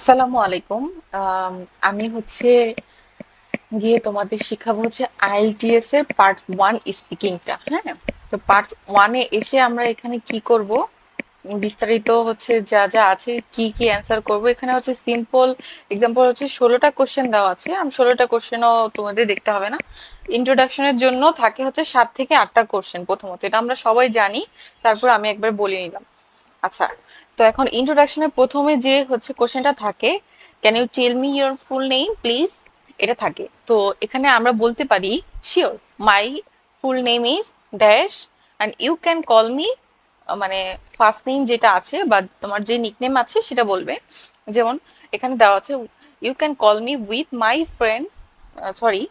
আসসালামু আলাইকুম। আমি গিয়ে তোমাদের শিখাবো আইএলটিএস এর পার্ট 1 স্পিকিংটা। হ্যাঁ, তো পার্ট 1 এ এসে আমরা এখানে কি করব, বিস্তারিত যা যা আছে কি কি অ্যান্সার করব। এখানে সিম্পল এক্সাম্পল 16টা কোশ্চেন দেওয়া আছে। আমি 16টা কোশ্চেনও তোমাদের দেখতে হবে না। ইন্ট্রোডাকশনের জন্য থাকে 7 থেকে 8টা কোশ্চেন প্রথমত, এটা আমরা সবাই জানি। তারপর আমি একবার বলে নিলাম। আচ্ছা, তো এখন ইন্ট্রোডাকশনে প্রথমে যে কোশ্চেনটা থাকে, can you tell me your full name please, এটা থাকে। তো এখানে আমরা বলতে পারি sure, my full name is dash and you can call me, মানে ফার্স্ট নেম যেটা আছে বা তোমার যে নিকনেম আছে সেটা বলবে। যেমন এখানে দেওয়া আছে, you can call me with my friend, sorry,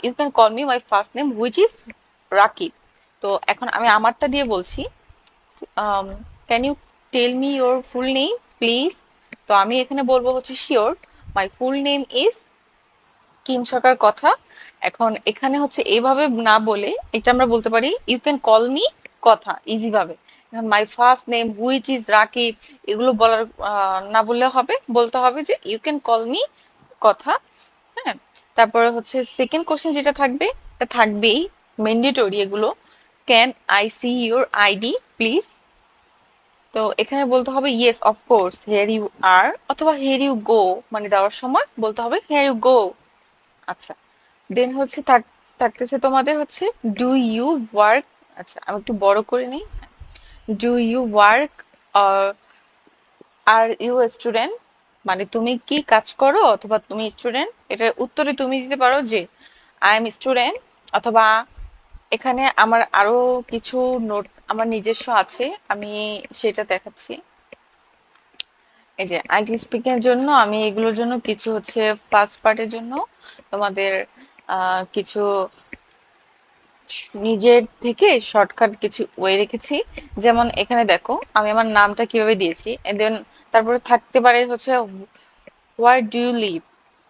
you can call me my first name which is Rakib. তো এখন আমি আমারটা দিয়ে বলছি, can you tell me your full name please. তো আমি এখানে বলবো sure, my full name is Kim Sarkar Katha. এখন এখানে এইভাবে না বলে এটা আমরা বলতে পারি ইউ ক্যান কল মি কথা, ইজি ভাবে। মাই first name which is Rakib, এগুলো বলার না বললে হবে, বলতে হবে যে ইউ ক্যান কল মি কথা। হ্যাঁ, তারপরে সেকেন্ড কোশ্চেন যেটা থাকবে, এটা থাকবেই ম্যান্ডেটরি এগুলো, can I see your ID please. তো এখানে বলতে হবে yes of course here you are, অথবা হেয়ার ইউ গো, মানে দেওয়ার সময় বলতে হবে হেয়ার ইউ গো। আচ্ছা, দেন থাকতেছে তোমাদের ডু ইউ ওয়ার্ক। আচ্ছা, আমি একটু বড় করে নিই। Do you work are you student, মানে তুমি কি কাজ করো অথবা তুমি স্টুডেন্ট। এটার উত্তরে তুমি দিতে পারো যে আই এম স্টুডেন্ট, অথবা এখানে আমার আরো কিছু নোট আমার নিজস্ব আছে, আমি সেটা দেখাচ্ছি। এই যে আইটি স্পিকিং এর জন্য আমি এগুলোর জন্য কিছু ফার্স্ট পার্টের জন্য তোমাদের কিছু নিজের থেকে শর্টকাট কিছু ওয়ে রেখেছি। যেমন এখানে দেখো আমি আমার নামটা কিভাবে দিয়েছি, দেন তারপরে থাকতে পারে where do you live.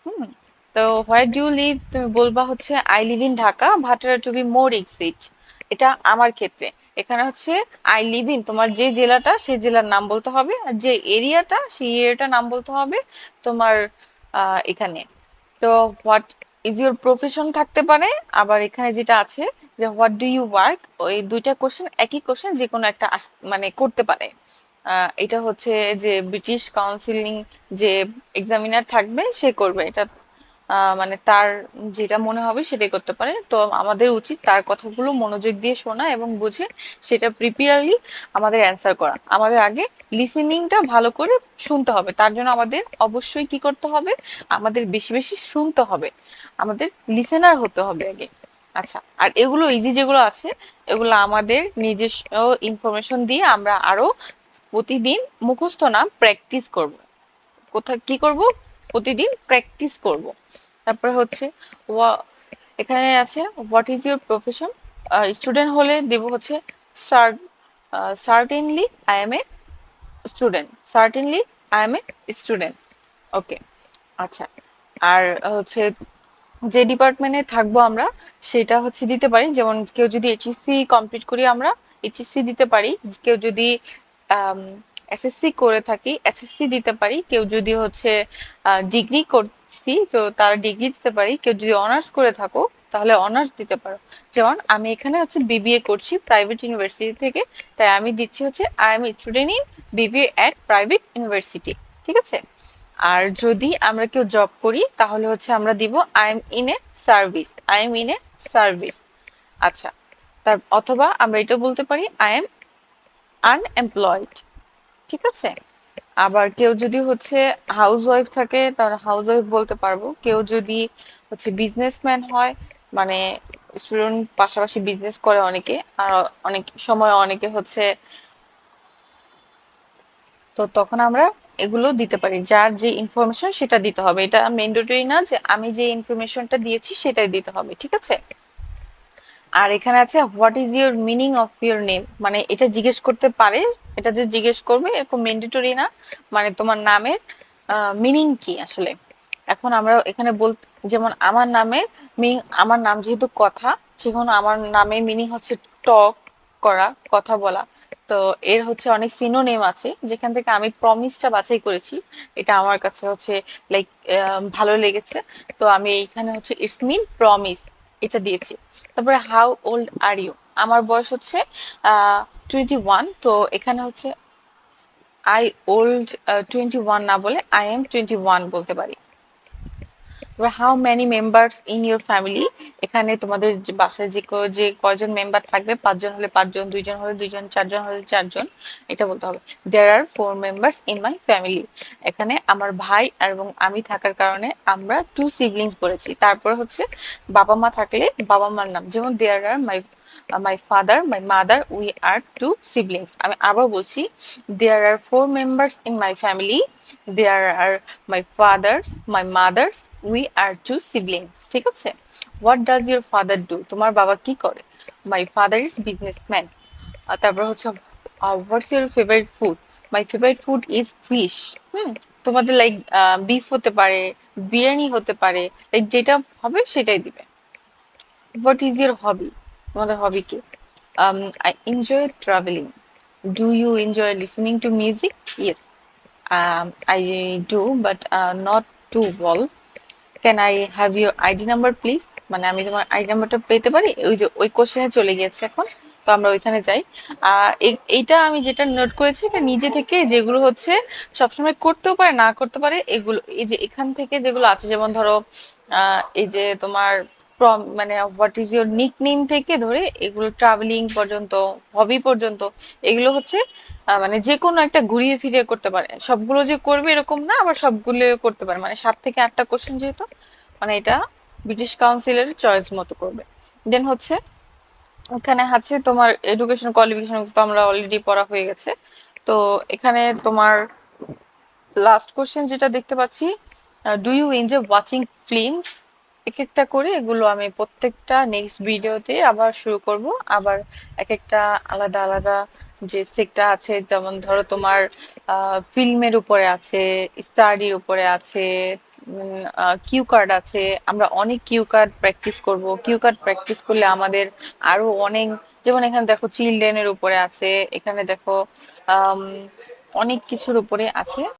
Hmm, তো হোয়ার ডু ইউ লিভ তুমি বলবা I live in Dhaka, Bhatara to be more exit. এটা আমার ক্ষেত্রে। এখানে আই লিভ ইন, তোমার যে জেলাটা সেই জেলার নাম বলতে হবে, আর যে এরিয়াটা সেই এরিয়াটার নাম বলতে হবে তোমার এখানে। তো হোয়াট ইজ ইউর প্রফেশন থাকতে পারে। আবার এখানে যেটা আছে যে হোয়াট ডু ইউ ওয়ার্ক, ওই দুইটা কোশ্চেন একই কোশ্চেন, যে কোনো একটা মানে করতে পারে। এটা যে ব্রিটিশ কাউন্সিলিং যে এক্সামিনার থাকবে সে করবে এটা। মানে তার যেটা মনে হবে সেটাই করতে পারে। তো আমাদের উচিত তার কথাগুলো মনোযোগ দিয়ে শোনা এবং বুঝে সেটা প্রিপেয়ারলি আমাদের অ্যান্সার করা। আমাদের আগে লিসেনিংটা ভালো করে শুনতে হবে, তার জন্য আমাদের অবশ্যই কি করতে হবে, আমাদের বেশি বেশি শুনতে হবে, আমাদের লিসেনার হতে হবে আগে। আচ্ছা, আর এগুলো ইজি যেগুলো আছে, এগুলো আমাদের নিজস্ব ইনফরমেশন দিয়ে আমরা আরো প্রতিদিন মুখস্থ না প্র্যাকটিস করব। কোথায় কি করব, প্রতিদিন প্র্যাকটিস করব। তারপরে ওয়া- এখানে আছে what is your profession. Student হলে দেব certainly I am a student, certainly I am a student. Okay, আচ্ছা। আর হচ্ছে যে ডিপার্টমেন্টে থাকবো আমরা সেটা দিতে পারি। যেমন কেউ যদি এইচএসসি কমপ্লিট করি আমরা এইচএসসি দিতে পারি, কেউ যদি এসএসসি করে থাকি এসএসসি দিতে পারি, কেউ যদি ডিগ্রি করছি তো তার ডিগ্রি দিতে পারি, কেউ যদি অনার্স করে থাকো তাহলে অনার্স দিতে পারো। যেমন আমি এখানে বিবিএ করছি প্রাইভেট ইউনিভার্সিটি থেকে, তাই আমি দিচ্ছি I am student in BBA at private university. ঠিক আছে। আর যদি আমরা কেউ জব করি তাহলে আমরা দিব I am in a service, I am in a service. আচ্ছা, তার অথবা আমরা এটা বলতে পারি আই এম আনএমপ্লয়েড। ঠিক আছে। আবার কেউ যদি হাউস ওয়াইফ থাকে তাহলে হাউস ওয়াইফ বলতে পারবো। কেউ যদি বিজনেসম্যান হয়, মানে স্টুডেন্ট পাশাপাশি বিজনেস করে অনেকে, আর অনেক সময় অনেকে তো তখন আমরা এগুলো দিতে পারি, যার যে ইনফরমেশন সেটা দিতে হবে। এটা ম্যান্ডেটরি না যে আমি যে ইনফরমেশনটা দিয়েছি সেটাই দিতে হবে। ঠিক আছে। আর এখানে আছে what is your meaning of your name, মানে এটা জিজ্ঞেস করতে পারে, এটা যে জিজ্ঞেস করবে এরকম ম্যান্ডেটরি না, মানে তোমার নামের মিনিং কি আসলে। এখন আমরা এখানে যেমন আমার নামে মিনিং, আমার নাম যেহেতু কথা, সেখানে আমার নামের মিনিং টক করা, কথা বলা। তো এর হচ্ছে অনেক সিনোনিম আছে, যেখান থেকে আমি প্রমিসটা বাছাই করেছি। এটা আমার কাছে হচ্ছে লাইক ভালো লেগেছে। তো আমি এইখানে হচ্ছে ইটস মিন প্রমিস এটা দিয়েছি। তারপরে হাউ ওল্ড আর ইউ, আমার বয়স হচ্ছে 21। তো এখানে হচ্ছে আই ওল্ড 21 না বলে আই এম 21 বলতে পারি। এবার how many members in your family, এখানে তোমাদের বাসায় যে কয়জন মেম্বার থাকবে, 5 জন হলে 5 জন, 2 জন হলে 2 জন, 4 জন হলে 4 জন, এটা বলতে হবে। দেয়ার are 4 members in my family, এখানে আমার ভাই এবং আমি থাকার কারণে আমরা 2 সিবলিংস বলেছি। তারপর হচ্ছে বাবা মা থাকলে বাবা মার নাম, যেমন there are my father, my mother, we are 2 siblings. আমি আবার বলছি, there are 4 members in my family, there are my fathers, my mothers, we are 2 siblings. ঠিক আছে। What does your father do, তোমার বাবা কি করে? My father is businessman. তারপর হচ্ছে what's your favourite food, my favourite food is fish. Hmm, তোমাদের like beef হতে পারে, বিরিয়ানি হতে পারে, লাইক যেটা হবে সেটাই দিবে। হোয়াট ইজ ইউর হবি, তোমাদের হবি কি? I enjoy traveling. Do you enjoy listening to music? Yes, I do, but not too well. Can I have your ID number please, মানে আমি তোমার আইডি নাম্বারটা পেতে পারি? ওই যে ওই কোশ্চেনে চলে গিয়েছে এখন। তো আমরা ওইখানে যাই। এইটা আমি যেটা নোট করেছি, এটা নিজে থেকে যেগুলো হচ্ছে সবসময় করতেও পারে না করতে পারে, এগুলো এই যে এখান থেকে যেগুলো আছে, যেমন ধরো এই যে তোমার মানে what is your nick name থেকে ধরে এগুলো ট্রাভেলিং পর্যন্ত, হবি পর্যন্ত, এগুলো হচ্ছে মানে যে কোনো একটা ঘুরিয়ে ফিরিয়ে করতে পারে। সবগুলো যে করবে এরকম না, আবার সবগুলো করতে পারে, মানে 7 থেকে 8টা কোশ্চেন যেহেতু, মানে এটা ব্রিটিশ কাউন্সিলের চয়েস মতো করবে। দেন হচ্ছে এখানে আছে তোমার এডুকেশন কোয়ালিফিকেশন, তো আমরা অলরেডি পড়া হয়ে গেছে। তো এখানে তোমার লাস্ট কোশ্চেন যেটা দেখতে পাচ্ছি, do you enjoy watching films, এক একটা করে এগুলো আমি প্রত্যেকটা নেক্সট ভিডিওতে আবার শুরু করব। আবার এক একটা আলাদা আলাদা যে সেক্টর আছে, যেমন ধরো তোমার ফিল্মের উপরে আছে, স্টাডির উপরে আছে, কিউ কার্ড আছে। আমরা অনেক কিউ কার্ড প্র্যাকটিস করব। কিউ কার্ড প্র্যাকটিস করলে আমাদের আরো অনেক, যেমন এখানে দেখো চিলড্রেনের উপরে আছে, এখানে দেখো আম, অনেক কিছুর উপরে আছে।